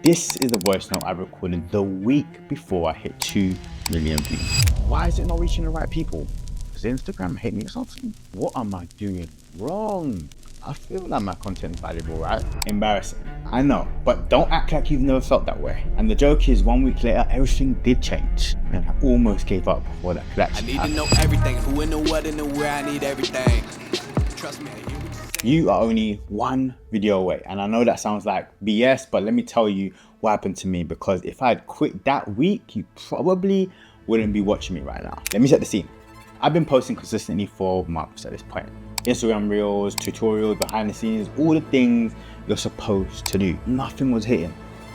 This is the voice note I recorded the week before I hit 2 million views. Why is it not reaching the right people? Does Instagram hate me or something? What am I doing wrong? I feel like my content's valuable, right? Embarrassing, I know, but don't act like you've never felt that way. And the joke is, 1 week later, everything did change. And I almost gave up before that could actually happen. I need to know everything, who in the what and the where, I need everything. Trust me, I hear what you say. You are only one video away. And I know that sounds like BS, but let me tell you what happened to me, because if I had quit that week, you probably wouldn't be watching me right now. Let me set the scene. I've been posting consistently for months at this point. Instagram reels, tutorials, behind the scenes, all the things you're supposed to do. Nothing was hitting.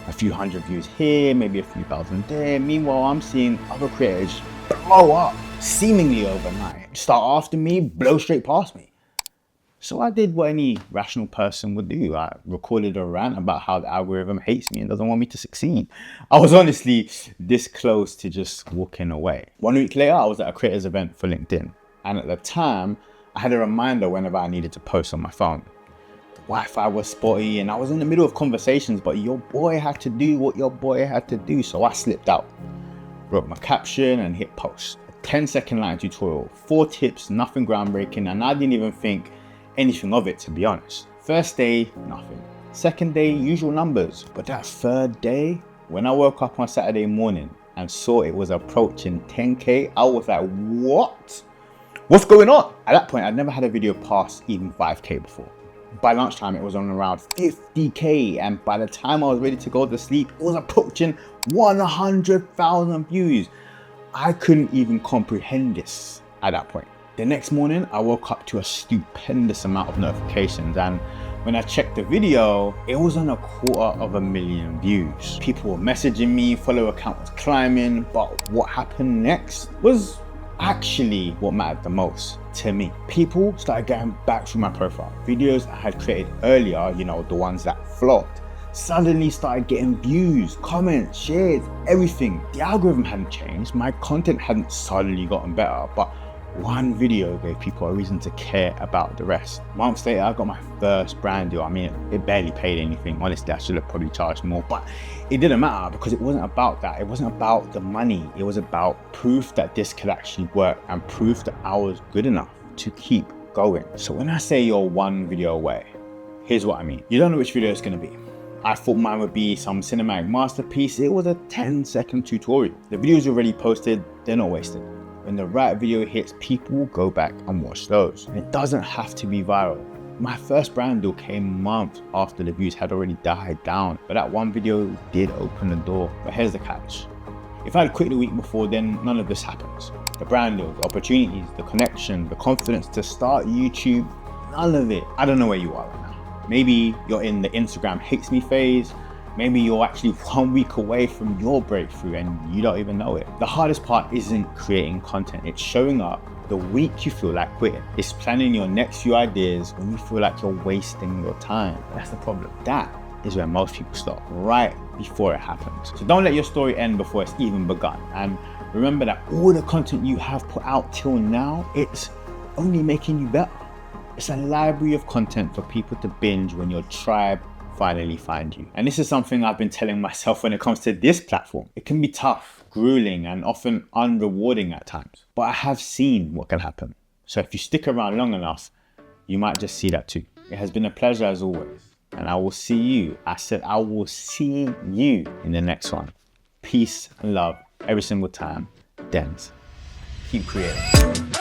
A few hundred views here, maybe a few thousand there. Meanwhile, I'm seeing other creators blow up seemingly overnight. Start after me, blow straight past me. So I did what any rational person would do. I recorded a rant about how the algorithm hates me and doesn't want me to succeed. I was honestly this close to just walking away. 1 week later, I was at a creators event for LinkedIn. And at the time, I had a reminder whenever I needed to post on my phone. The Wi-Fi was spotty and I was in the middle of conversations, but your boy had to do what your boy had to do. So I slipped out, wrote my caption and hit post. A 10-second line tutorial, 4 tips, nothing groundbreaking, and I didn't even think anything of it, to be honest. First day, nothing. Second day, usual numbers. But that third day, when I woke up on Saturday morning and saw it was approaching 10K, I was like, what? What's going on? At that point, I'd never had a video pass even 5K before. By lunchtime, it was on around 50K. And by the time I was ready to go to sleep, it was approaching 100,000 views. I couldn't even comprehend this at that point. The next morning, I woke up to a stupendous amount of notifications, and when I checked the video, it was on 250,000 views. People were messaging me, follower count was climbing, but what happened next was actually what mattered the most to me. People started getting back through my profile. Videos I had created earlier, you know, the ones that flopped, suddenly started getting views, comments, shares, everything. The algorithm hadn't changed, my content hadn't suddenly gotten better, but one video gave people a reason to care about the rest. Months later, I got my first brand deal. I mean, it barely paid anything. Honestly, I should have probably charged more, but it didn't matter because it wasn't about that. It wasn't about the money. It was about proof that this could actually work and proof that I was good enough to keep going. So when I say you're one video away, here's what I mean. You don't know which video it's gonna be. I thought mine would be some cinematic masterpiece. It was a 10-second tutorial. The videos already posted, they're not wasted. When the right video hits, people will go back and watch those. And it doesn't have to be viral. My first brand deal came months after the views had already died down, but that one video did open the door. But here's the catch. If I had quit the week before, then none of this happens. The brand deals, the opportunities, the connection, the confidence to start YouTube, none of it. I don't know where you are right now. Maybe you're in the Instagram hates me phase. Maybe you're actually 1 week away from your breakthrough and you don't even know it. The hardest part isn't creating content, it's showing up the week you feel like quitting. It's planning your next few ideas when you feel like you're wasting your time. That's the problem. That is where most people stop, right before it happens. So don't let your story end before it's even begun. And remember that all the content you have put out till now, it's only making you better. It's a library of content for people to binge when your tribe finally find you. And this is something I've been telling myself when it comes to this platform. It can be tough, grueling, and often unrewarding at times. But I have seen what can happen. So if you stick around long enough, you might just see that too. It has been a pleasure as always. And I will see you. I said I will see you in the next one. Peace and love every single time. Denz. Keep creating.